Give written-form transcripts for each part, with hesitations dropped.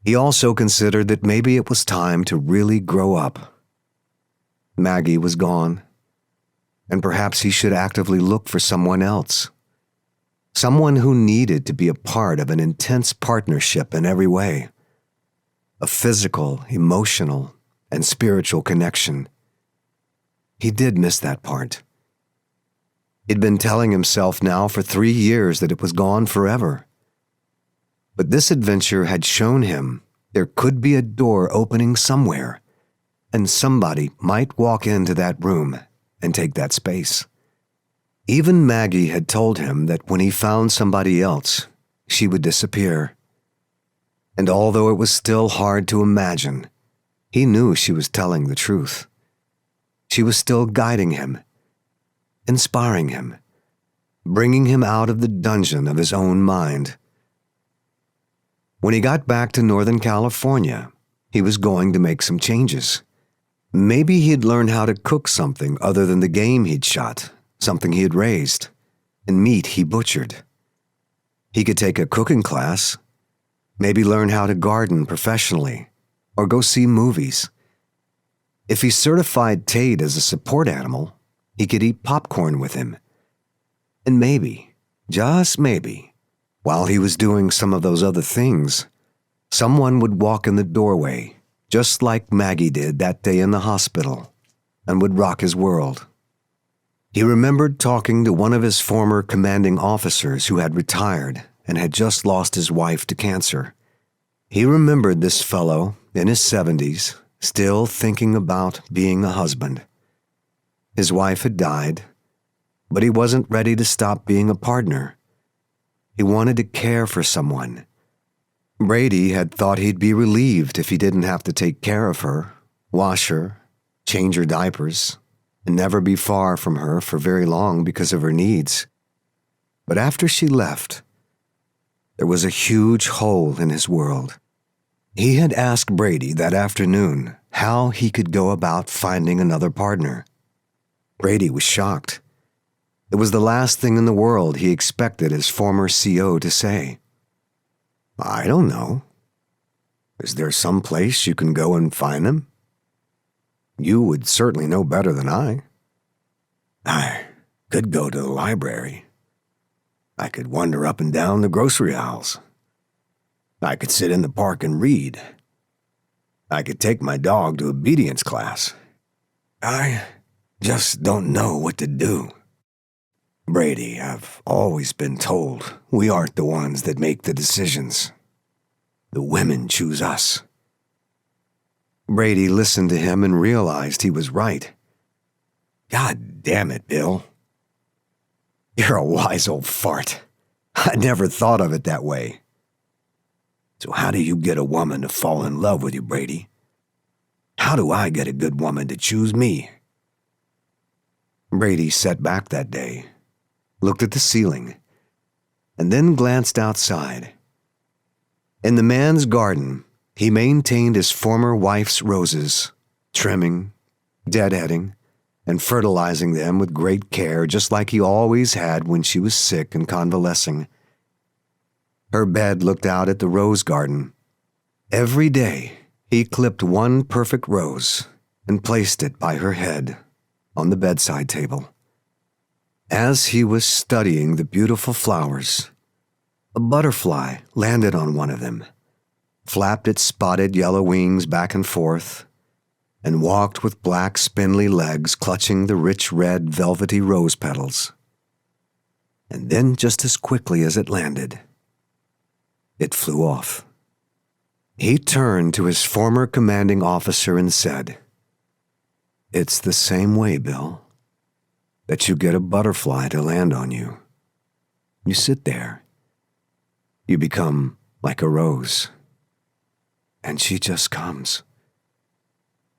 He also considered that maybe it was time to really grow up. Maggie was gone, and perhaps he should actively look for someone else. Someone who needed to be a part of an intense partnership in every way. A physical, emotional, and spiritual connection. He did miss that part. He'd been telling himself now for 3 years that it was gone forever. But this adventure had shown him there could be a door opening somewhere, and somebody might walk into that room and take that space. Even Maggie had told him that when he found somebody else, she would disappear. And although it was still hard to imagine, he knew she was telling the truth. She was still guiding him, inspiring him, bringing him out of the dungeon of his own mind. When he got back to Northern California, he was going to make some changes. Maybe he'd learn how to cook something other than the game he'd shot, something he had raised, and meat he butchered. He could take a cooking class, maybe learn how to garden professionally, or go see movies. If he certified Tate as a support animal, he could eat popcorn with him. And maybe, just maybe, while he was doing some of those other things, someone would walk in the doorway, just like Maggie did that day in the hospital, and would rock his world. He remembered talking to one of his former commanding officers who had retired and had just lost his wife to cancer. He remembered this fellow in his 70s, still thinking about being a husband. His wife had died, but he wasn't ready to stop being a partner. He wanted to care for someone. Brady had thought he'd be relieved if he didn't have to take care of her, wash her, change her diapers, and never be far from her for very long because of her needs. But after she left, there was a huge hole in his world. He had asked Brady that afternoon how he could go about finding another partner. Brady was shocked. It was the last thing in the world he expected his former CO to say. "I don't know. Is there some place you can go and find them? You would certainly know better than I. I could go to the library. I could wander up and down the grocery aisles. I could sit in the park and read. I could take my dog to obedience class. I just don't know what to do. Brady, I've always been told we aren't the ones that make the decisions. The women choose us." Brady listened to him and realized he was right. "God damn it, Bill. You're a wise old fart. I never thought of it that way. So how do you get a woman to fall in love with you, Brady? How do I get a good woman to choose me?" Brady sat back that day, looked at the ceiling, and then glanced outside. In the man's garden, he maintained his former wife's roses, trimming, deadheading, and fertilizing them with great care, just like he always had when she was sick and convalescing. Her bed looked out at the rose garden. Every day, he clipped one perfect rose and placed it by her head on the bedside table. As he was studying the beautiful flowers, a butterfly landed on one of them, flapped its spotted yellow wings back and forth, and walked with black spindly legs clutching the rich red velvety rose petals. And then, just as quickly as it landed, it flew off. He turned to his former commanding officer and said, "It's the same way, Bill, that you get a butterfly to land on you. You sit there. You become like a rose. And she just comes.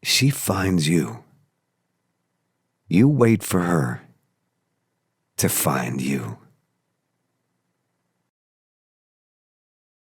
She finds you. You wait for her to find you."